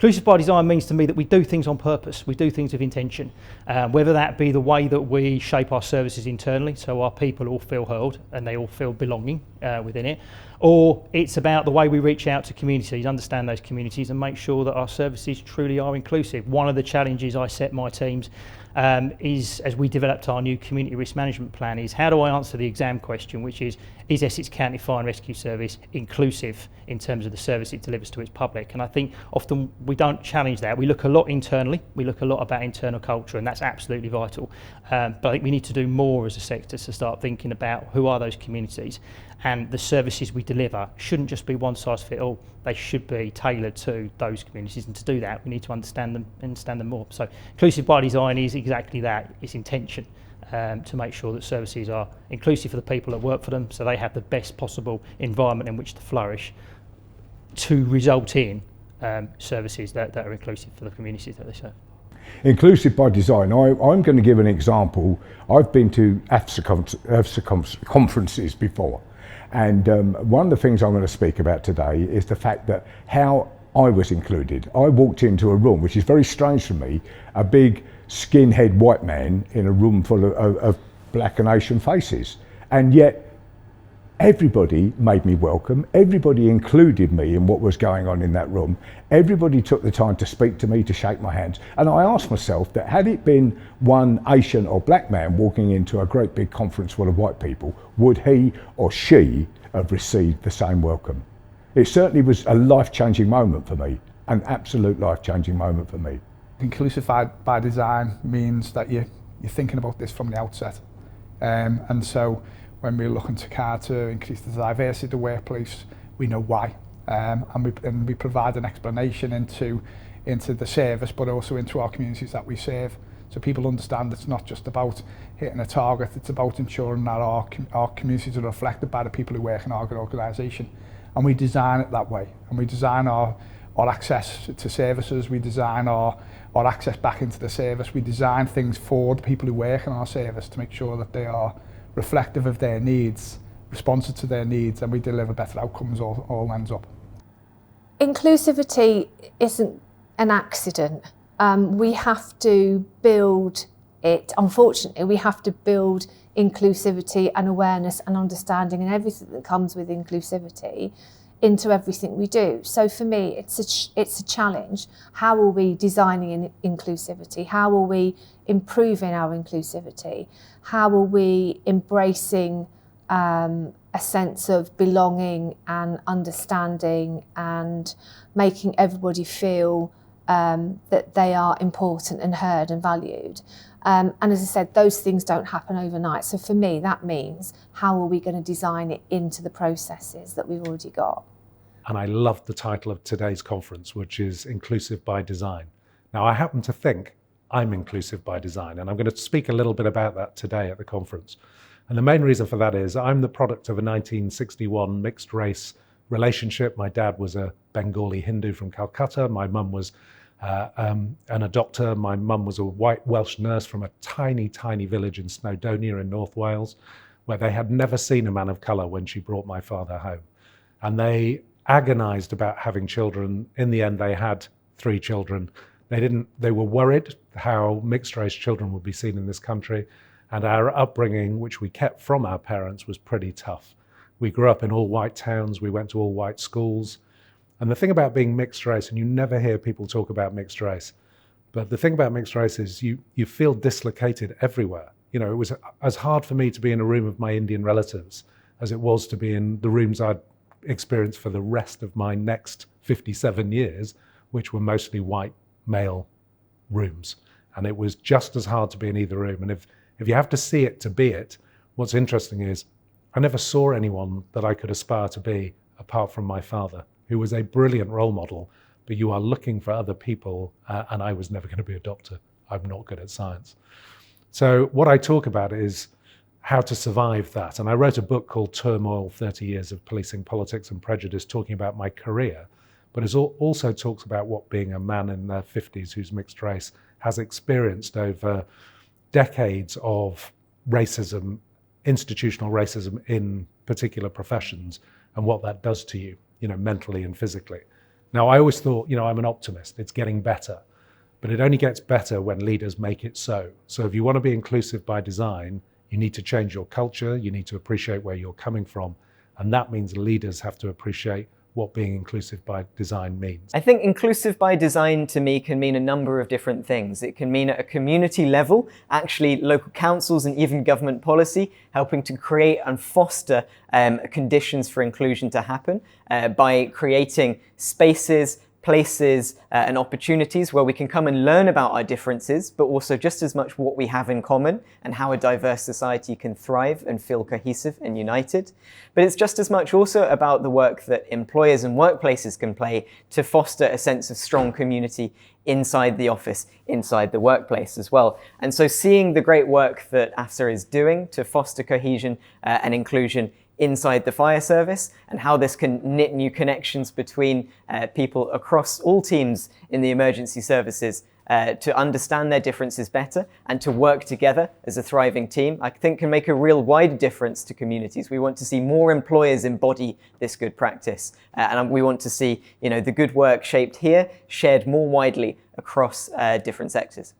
Inclusive by design means to me that we do things on purpose, we do things with intention, whether that be the way that we shape our services internally, so our people all feel heard and they all feel belonging within it, or it's about the way we reach out to communities, understand those communities and make sure that our services truly are inclusive. One of the challenges I set my teams is, as we developed our new community risk management plan, is how do I answer the exam question, which is Essex County Fire and Rescue Service inclusive in terms of the service it delivers to its public? And I think often we don't challenge that. We look a lot internally, we look a lot about internal culture, and that's absolutely vital. But I think we need to do more as a sector to start thinking about who are those communities, and the services we deliver shouldn't just be one size fit all. They should be tailored to those communities, and to do that we need to understand them more. So inclusive by design is exactly that. It's intention to make sure that services are inclusive for the people that work for them, so they have the best possible environment in which to flourish, to result in services that are inclusive for the communities that they serve. Inclusive by design, I'm going to give an example. I've been to AFSA conferences before, and one of the things I'm going to speak about today is the fact that how I was included. I walked into a room, which is very strange for me, a big skinhead white man in a room full of black and Asian faces, and yet everybody made me welcome, everybody included me in what was going on in that room, everybody took the time to speak to me, to shake my hands. And I asked myself that had it been one Asian or black man walking into a great big conference full of white people, would he or she have received the same welcome? It certainly was a life-changing moment for me, an absolute life-changing moment for me. Inclusive by design means that you're thinking about this from the outset, and so when we're looking to increase the diversity of the workplace, we know why, and we provide an explanation into the service, but also into our communities that we serve, so people understand it's not just about hitting a target, it's about ensuring that our communities are reflected by the people who work in our organisation, and we design it that way, and we design our access to services, we design our access back into the service, we design things for the people who work in our service to make sure that they are reflective of their needs, responsive to their needs, and we deliver better outcomes all ends up. Inclusivity isn't an accident. We have to build it. Unfortunately, we have to build inclusivity and awareness and understanding and everything that comes with inclusivity into everything we do. So for me, it's a challenge. How are we designing inclusivity? How are we improving our inclusivity? How are we embracing a sense of belonging and understanding and making everybody feel that they are important and heard and valued? And as I said, those things don't happen overnight. So for me, that means how are we going to design it into the processes that we've already got? And I love the title of today's conference, which is Inclusive by Design. Now, I happen to think I'm inclusive by design, and I'm going to speak a little bit about that today at the conference. And the main reason for that is I'm the product of a 1961 mixed race relationship. My dad was a Bengali Hindu from Calcutta. My mum was a doctor. My mum was a white Welsh nurse from a tiny, tiny village in Snowdonia in North Wales, where they had never seen a man of colour when she brought my father home. And they agonized about having children. In the end, they had 3 children. They were worried how mixed race children would be seen in this country. And our upbringing, which we kept from our parents, was pretty tough. We grew up in all white towns. We went to all white schools. And the thing about being mixed race, and you never hear people talk about mixed race, but the thing about mixed race is you feel dislocated everywhere. You know, it was as hard for me to be in a room of my Indian relatives as it was to be in the rooms I'd experienced for the rest of my next 57 years, which were mostly white male rooms. And it was just as hard to be in either room. And if you have to see it to be it, what's interesting is I never saw anyone that I could aspire to be apart from my father, who was a brilliant role model, but you are looking for other people, and I was never going to be a doctor. I'm not good at science. So what I talk about is how to survive that. And I wrote a book called Turmoil, 30 Years of Policing Politics and Prejudice, talking about my career, but it also talks about what being a man in their 50s who's mixed race has experienced over decades of racism, institutional racism in particular professions, and what that does to you, you know, mentally and physically. Now, I always thought, I'm an optimist, it's getting better, but it only gets better when leaders make it so. So if you want to be inclusive by design, you need to change your culture, you need to appreciate where you're coming from, and that means leaders have to appreciate what being inclusive by design means. I think inclusive by design to me can mean a number of different things. It can mean at a community level, actually local councils and even government policy helping to create and foster conditions for inclusion to happen by creating spaces, places and opportunities where we can come and learn about our differences, but also just as much what we have in common and how a diverse society can thrive and feel cohesive and united. But it's just as much also about the work that employers and workplaces can play to foster a sense of strong community inside the office, inside the workplace as well. And so seeing the great work that AFSA is doing to foster cohesion and inclusion inside the fire service, and how this can knit new connections between people across all teams in the emergency services to understand their differences better and to work together as a thriving team, I think can make a real wider difference to communities. We want to see more employers embody this good practice, and we want to see the good work shaped here shared more widely across different sectors.